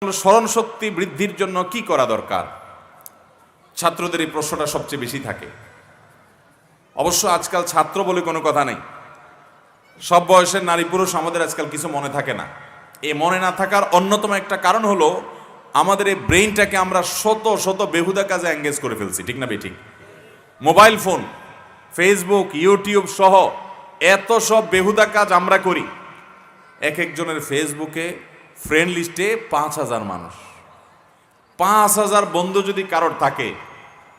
স্মরণ শক্তি বৃদ্ধির জন্য কি করা দরকার? ছাত্রদের এই প্রশ্নটা সবচেয়ে বেশি থাকে। অবশ্য আজকাল ছাত্র বলে কোনো কথা নেই, সব বয়সের নারী পুরুষ আমাদের আজকাল কিছু মনে থাকে না। এই মনে না থাকার অন্যতম একটা কারণ হলো আমাদের এই ব্রেইনটাকে আমরা শত শত বেহুদা কাজে এঙ্গেজ করে ফেলছি, ঠিক না বেঠিক? মোবাইল ফোন, ফেসবুক, ইউটিউব সহ এত সব বেহুদা কাজ আমরা করি। এক একজনের ফেসবুকে ফ্রেন্ড লিস্টে 5,000 মানুষ। 5,000 বন্ধু যদি কারোর থাকে,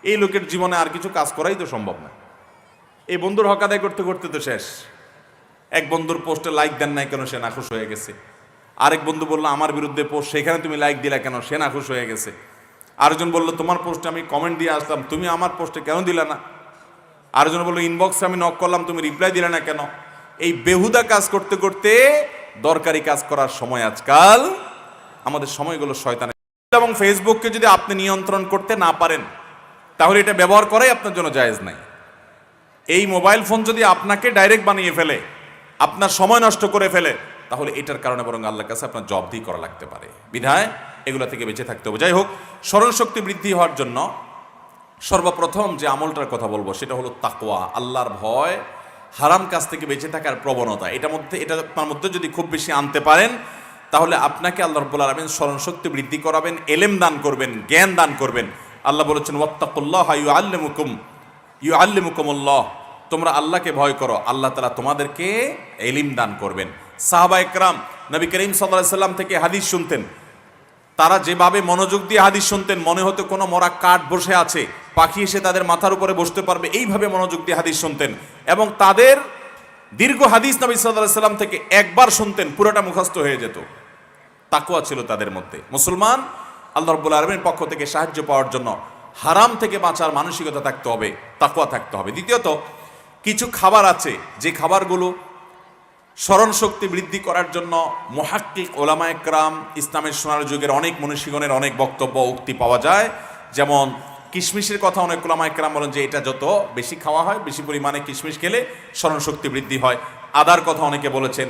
এই লোকের জীবনে আর কিছু কাজ করাই তো সম্ভব না। এই বন্ধুর হক আদায় করতে করতে তো শেষ। এক বন্ধুর পোস্টে লাইক দেন নাই কেন, সে নাখুশ হয়ে গেছে। আরেক বন্ধু বললো আমার বিরুদ্ধে পোস্ট, সেখানে তুমি লাইক দিলা কেন, সে নাখুশ হয়ে গেছে। আরেকজন বললো তোমার পোস্টে আমি কমেন্ট দিয়ে আসলাম, তুমি আমার পোস্টে কেন দিলা না। আরেকজন বললো ইনবক্সে আমি নক করলাম, তুমি রিপ্লাই দিলে না কেন। এই বেহুদা কাজ করতে করতে দরকারি কাজ করার সময় আজকাল আমাদের সময়গুলো শয়তানের। এবং ফেসবুককে যদি আপনি নিয়ন্ত্রণ করতে না পারেন, তাহলে এটা ব্যবহার করাই আপনার জন্য জায়েজ নাই। এই মোবাইল ফোন যদি আপনাকে ডাইরেক্ট বানিয়ে ফেলে, আপনার সময় নষ্ট করে ফেলে, তাহলে এটার কারণে বরং আল্লাহর কাছে আপনার জবাবদিহি করা লাগতে পারে। বিধায় এগুলো থেকে বেঁচে থাকতে হবে। যাই হোক, স্মরণ শক্তি বৃদ্ধি হওয়ার জন্য সর্বপ্রথম যে আমলটার কথা বলবো সেটা হলো তাকওয়া, আল্লাহর ভয়, হারাম কাজ থেকে বেঁচে থাকার প্রবণতা। এটা আপনার মধ্যে যদি খুব বেশি আনতে পারেন, তাহলে আপনাকে আল্লাহ রাব্বুল আলামিন স্মরণ শক্তি বৃদ্ধি করাবেন, এলেম দান করবেন, জ্ঞান দান করবেন। আল্লাহ বলেছেন ওয়াত্তাকুল্লাহা ইউআল্লিমুকুমুল্লাহ, তোমরা আল্লাহকে ভয় করো, আল্লাহ তাআলা তোমাদেরকে এলিম দান করবেন। সাহাবা একরাম নবী করিম সাল্লাল্লাহু আলাইহি সাল্লাম থেকে হাদিস শুনতেন। তারা যেভাবে মনোযোগ দিয়ে হাদিস শুনতেন, মনে হতো কোনো মরা কাঠ বসে আছে, পাখি এসে তাদের মাথার উপরে বসতে পারবে, এইভাবে মনোযোগ দিয়ে হাদিস শুনতেন। এবং তাদের দীর্ঘ হাদিস নবী সাল্লাল্লাহু আলাইহি সাল্লাম থেকে একবার শুনতেন, পুরোটা মুখস্থ হয়ে যেত। তাকওয়া ছিল তাদের মধ্যে। মুসলমান আল্লাহ রাব্বুল আলামিনের পক্ষ থেকে সাহায্য পাওয়ার জন্য হারাম থেকে বাঁচার মানসিকতা থাকতে হবে, তাকওয়া থাকতে হবে। দ্বিতীয়ত, কিছু খাবার আছে যে খাবারগুলো স্মরণ শক্তি বৃদ্ধি করার জন্য মুহাক্কিক ওলামা একরাম, ইসলামের সোনার যুগের অনেক মনীষীগণের অনেক বক্তব্য উক্তি পাওয়া যায়। যেমন কিশমিশের কথা অনেক ওলামা একরাম বলেন যে এটা যত বেশি খাওয়া হয়, বেশি পরিমাণে কিশমিশ খেলে স্মরণ শক্তি বৃদ্ধি হয়। আদার কথা অনেকে বলেছেন।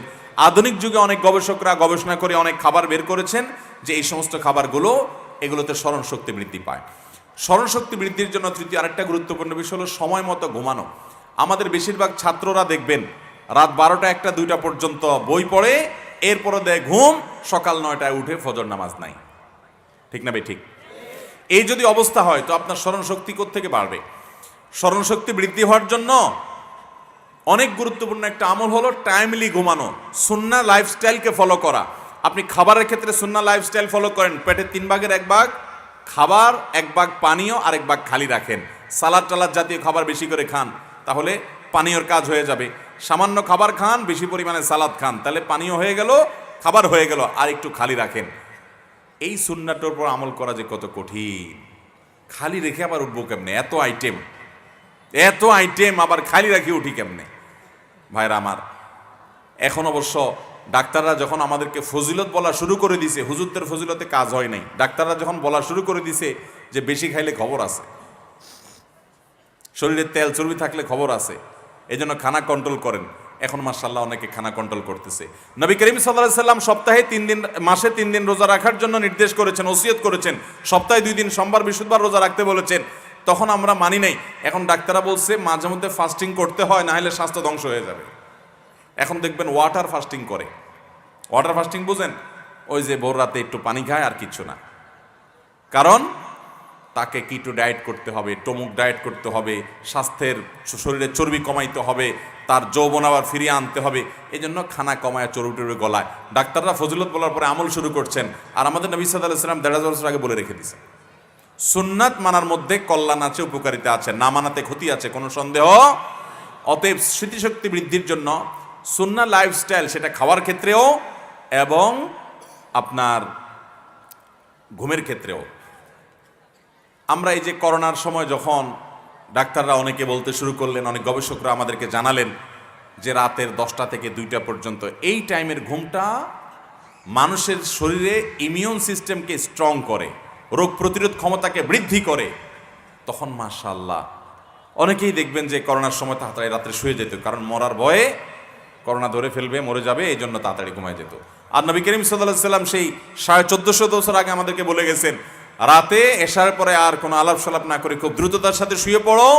আধুনিক যুগে অনেক গবেষকরা গবেষণা করে অনেক খাবার বের করেছেন যে এই সমস্ত খাবারগুলো, এগুলোতে স্মরণ শক্তি বৃদ্ধি পায়। স্মরণ শক্তি বৃদ্ধির জন্য তৃতীয় আরেকটা গুরুত্বপূর্ণ বিষয় হলো সময় মতো ঘুমানো। আমাদের বেশিরভাগ ছাত্ররা দেখবেন রাত 12টা 1টা 2টা পর্যন্ত বই পড়ে, এরপরে দেয় ঘুম, সকাল 9টায় উঠে ফজর নামাজ নাই। ঠিক না ঠিক? এই যদি অবস্থা হয় তো আপনার স্মরণ শক্তি কোত্থেকে বাড়বে? স্মরণ শক্তি বৃদ্ধি হওয়ার জন্য অনেক গুরুত্বপূর্ণ একটা আমল হলো টাইমলি ঘুমানো, সুন্নাহ লাইফস্টাইলকে ফলো করা। আপনি খাবারের ক্ষেত্রে সুন্নাহ লাইফস্টাইল ফলো করেন, পেটের 3 ভাগের 1 ভাগ খাবার, 1 ভাগ পানীয়, আর 1 ভাগ খালি রাখেন। সালাদ টালাদ জাতীয় খাবার বেশি করে খান, তাহলে পানীয়র কাজ হয়ে যাবে। সামান্য খাবার খান, বেশি পরিমাণে সালাদ খান, তাহলে পানীয় হয়ে গেল, খাবার হয়ে গেল, আর একটু খালি রাখেন। এই সুন্নাহটার উপর আমল করা যে কত কঠিন। খালি রেখে আবার উঠবো কেমনে? এত আইটেম আবার খালি রাখি উঠি কেমনে? ভাইরা আমার, এখন অবশ্য ডাক্তাররা যখন আমাদেরকে ফজিলত বলা শুরু করে দিছে, হুজুরদের ফজিলতে কাজ হয় নাই, ডাক্তাররা যখন বলা শুরু করে দিছে যে বেশি খাইলে খবর আছে, শরীরে তেল চর্বি থাকলে খবর আছে, এই জন্য খানা কন্ট্রোল করেন। এখন মাশাআল্লাহ অনেকে খানা কন্ট্রোল করতেছে। নবী করিম সাল্লাল্লাহু আলাইহি সাল্লাম সপ্তাহে 3 দিন, মাসে 3 দিন রোজা রাখার জন্য নির্দেশ করেছেন, ওসিয়ত করেছেন। সপ্তাহে 2 দিন সোমবার বৃহস্পতিবার রোজা রাখতে বলেছেন। তখন আমরা মানি নাই। এখন ডাক্তাররা বলছে মাঝে মধ্যে ফাস্টিং করতে হয়, না হলে স্বাস্থ্য ধ্বংস হয়ে যাবে। এখন দেখবেন ওয়াটার ফাস্টিং করে। ওয়াটার ফাস্টিং বুঝেন? ওই যে ভোর রাতে একটু পানি খায় আর কিচ্ছু না। কারণ তাকে কিটো ডায়েট করতে হবে, টমুক ডায়েট করতে হবে, স্বাস্থ্যের শরীরে চর্বি কমাইতে হবে, তার যৌবন আবার ফিরিয়ে আনতে হবে। এই জন্য খানা কমায় চর্বি টর্বি গলায়। ডাক্তাররা ফজিলত বলার পরে আমল শুরু করছেন। আর আমাদের নবী সাল্লাল্লাহু আলাইহি ওয়াসাল্লাম 1.5 বছর আগে বলে রেখে দিয়েছেন, সুন্নাত মানার মধ্যে কল্যাণ আছে, উপকারিতা আছে, না মানাতে ক্ষতি আছে, কোনো সন্দেহ। অতএব স্মৃতিশক্তি বৃদ্ধির জন্য সুন্নাহ লাইফস্টাইল, সেটা খাওয়ার ক্ষেত্রেও এবং আপনার ঘুমের ক্ষেত্রেও। আমরা এই যে করোনার সময় যখন ডাক্তাররা অনেকে বলতে শুরু করলেন, অনেক গবেষকরা আমাদেরকে জানালেন যে রাতের 10টা থেকে 2টা পর্যন্ত এই টাইমের ঘুমটা মানুষের শরীরে ইমিউন সিস্টেমকে স্ট্রং করে, রোগ প্রতিরোধ ক্ষমতাকে বৃদ্ধি করে। তখন মাশাআল্লাহ অনেকেই দেখবেন যে করোনার সময় তাড়াতাড়ি রাত্রে শুয়ে যেত, কারণ মরার ভয়ে করোনা ধরে ফেলবে, মরে যাবে, এই জন্য তাড়াতাড়ি ঘুমায় যেত। আর নবী করিম সাল্লাল্লাহু আলাইহি সাল্লাম সেই 1450 বছর আগে আমাদেরকে বলে গেছেন, রাতে এশার পরে আর কোনো আলাপ সালাপ না করে খুব দ্রুততার সাথে শুয়ে পড়ো,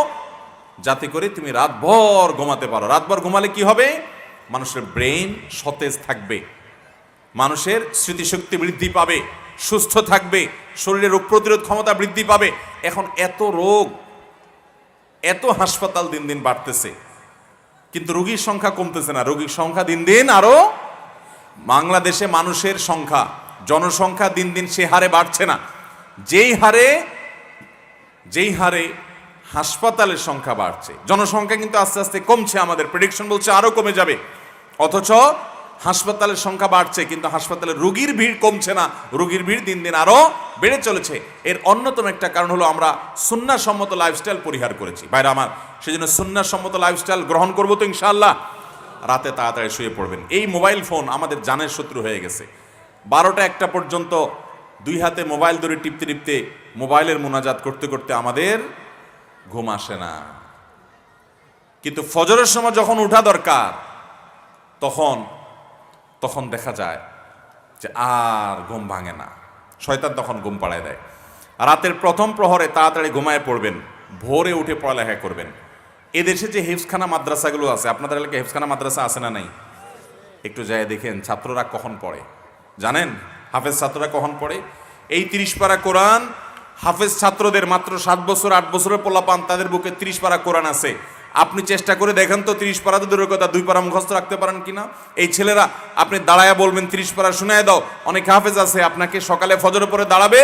যাতে করে তুমি রাতভর ঘুমাতে পারো। রাতভর ঘুমালে কি হবে? মানুষের ব্রেন সতেজ থাকবে, মানুষের স্মৃতিশক্তি বৃদ্ধি পাবে, সুস্থ থাকবে, শরীরে রোগ প্রতিরোধ ক্ষমতা বৃদ্ধি পাবে। এখন এত রোগ, এত হাসপাতাল দিন দিন বাড়তেছে, কিন্তু রোগীর সংখ্যা কমতেছে না, রোগীর সংখ্যা দিন দিন আরো। বাংলাদেশে মানুষের সংখ্যা, জনসংখ্যা দিন দিন সে হারে বাড়ছে না, যেই হারে হাসপাতালের সংখ্যা বাড়ছে। জনসংখ্যা কিন্তু আস্তে আস্তে কমছে, আমাদের প্রেডিকশন বলছে আরো কমে যাবে, অথচ হাসপাতালের সংখ্যা বাড়ছে, কিন্তু হাসপাতালে রোগীর ভিড় কমছে না, রোগীর ভিড় দিন দিন আরো বেড়ে চলেছে। এর অন্যতম একটা কারণ হলো আমরা সুন্নাহসম্মত লাইফস্টাইল পরিহার করেছি ভাইরা আমার। সেজন্য সুন্নাহসম্মত লাইফস্টাইল গ্রহণ করবো তো ইনশাআল্লাহ। রাতে তাড়াতাড়ি শুয়ে পড়বেন। এই মোবাইল ফোন আমাদের জানের শত্রু হয়ে গেছে। 12টা-1টা পর্যন্ত দুই হাতে মোবাইল ধরে টিপতে টিপতে, মোবাইলের মোনাজাত করতে করতে আমাদের ঘুম আসে না। কিন্তু ফজরের সময় যখন উঠা দরকার, তখন দেখা যায় যে আর ঘুম ভাঙে না, শয়তান তখন ঘুম পাড়ায় দেয়। রাতের প্রথম প্রহরে তাড়াতাড়ি ঘুমায় পড়বেন, ভোরে উঠে পড়ালেখা করবেন। এদেশে যে হেফজখানা মাদ্রাসাগুলো আছে, আপনাদের এলাকায় হেফজখানা মাদ্রাসা আছে না নাই? একটু যায় দেখেন ছাত্ররা কখন পড়ে, জানেন? হাফেজ ছাত্ররা কখন পড়ে? এই 30 পারা কোরআন হাফেজ ছাত্রদের, মাত্র 7 বছর 8 বছরের পোলাপান, তাদের বুকে 30 পারা কোরআন আছে। আপনি চেষ্টা করে দেখেন তো 30 পারা তো দূরের কথা, 2 পারা মুখস্থ রাখতে পারেন কিনা? এই ছেলেরা, আপনি দাঁড়ায়া বলবেন 30 পারা শুনায় দাও। অনেক হাফেজ আছে আপনাকে সকালে ফজরের পরে দাঁড়াবে,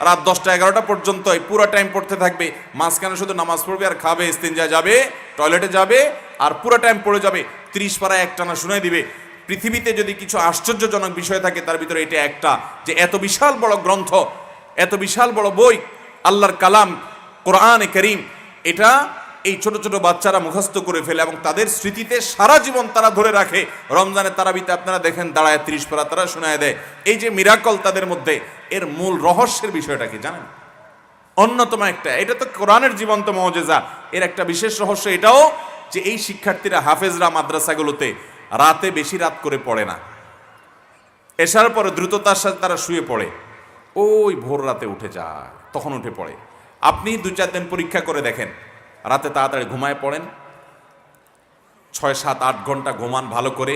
রাত 10টা-11টা পর্যন্ত এই পুরো টাইম পড়তে থাকবে, মাঝখানে শুধু নামাজ পড়বে আর খাবে, ইস্তিনজা যাবে, টয়লেটে যাবে, আর পুরো টাইম পড়ে যাবে। 30 পারা একটানা শুনায় দিবে। পৃথিবীতে যদি কিছু আশ্চর্যজনক বিষয় থাকে তার ভিতরে এটা একটা, যে এত বিশাল বড় গ্রন্থ, এত বিশাল বড় বই, আল্লাহর কালাম কোরআনে কারীম, এটা এই ছোট ছোট বাচ্চারা মুখস্থ করে ফেলে এবং তাদের স্মৃতিতে সারা জীবন তারা ধরে রাখে। রমজানের তারাবিতে আপনারা দেখেন দাঁড়ায় 30 পারা তারা শোনায় দেয়। এই যে মিরাকল তাদের মধ্যে, এর মূল রহস্যের বিষয়টা কি জানেন? অন্যতম একটা, এটা তো কোরআনের জীবন্ত মুজিজা, এর একটা বিশেষ রহস্য এটাও যে এই শিক্ষার্থীরা, হাফেজরা মাদ্রাসাগুলোতে রাতে বেশি রাত করে পড়ে না, এশার পরে দ্রুততার সাথে তারা শুয়ে পড়ে, ওই ভোর রাতে উঠে যায়, তখন উঠে পড়ে। আপনি 2-4 দিন পরীক্ষা করে দেখেন, রাতে তাড়াতাড়ি ঘুমায় পড়েন, 6-7-8 ঘন্টা ঘুমান ভালো করে,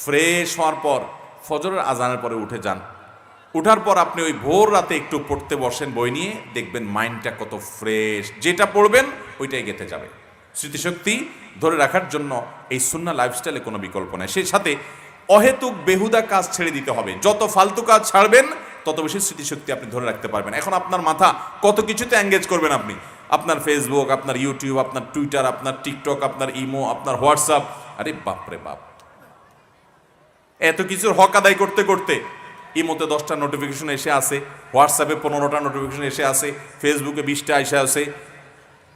ফ্রেশ হওয়ার পর ফজরের আজানের পরে উঠে যান। উঠার পর আপনি ওই ভোর রাতে একটু পড়তে বসেন বই নিয়ে, দেখবেন মাইন্ডটা কত ফ্রেশ, যেটা পড়বেন ওইটাই গেঁথে যাবে। স্মৃতিশক্তি ধরে রাখার জন্য এই সুন্নাহ লাইফস্টাইলে কোনো বিকল্প নেই। সেই সাথে অহেতুক বেহুদা কাজ ছেড়ে দিতে হবে। যত ফালতু কাজ ছাড়বেন তত বেশি স্মৃতিশক্তি আপনি ধরে রাখতে পারবেন। এখন আপনার মাথা কত কিছুতে এঙ্গেজ করবেন আপনি, আপনার ফেসবুক, আপনার ইউটিউব, আপনার টুইটার, আপনার টিকটক, আপনার ইমো, আপনার হোয়াটসঅ্যাপ, আরে বাপরে বাপ, এত কিছুর হক আদায় করতে করতে ইমোতে 10টা নোটিফিকেশন এসে আসে, হোয়াটসঅ্যাপে 15টা নোটিফিকেশন এসে আসে, ফেসবুকে 20টা এসে আসে,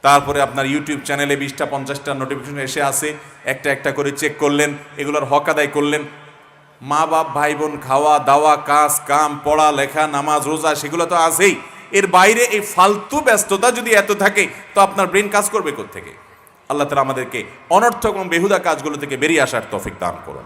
তারপরে আপনার ইউটিউব চ্যানেলে 20টা 50টা নোটিফিকেশন এসে আসে, একটা একটা করে চেক করলেন, এগুলোর হক আদায় করলেন। মা বাপ ভাই বোন, খাওয়া দাওয়া, কাজ কাম, পড়া লেখা, নামাজ রোজা, সেগুলো তো আছেই। এর বাইরে এই ফালতু ব্যস্ততা যদি এত থাকে, তো আপনার ব্রেন কাজ করবে কোত্থেকে? আল্লাহ তাআলা আমাদেরকে অনর্থক এবং বেহুদা কাজগুলো থেকে বেরিয়ে আসার তৌফিক দান করুন।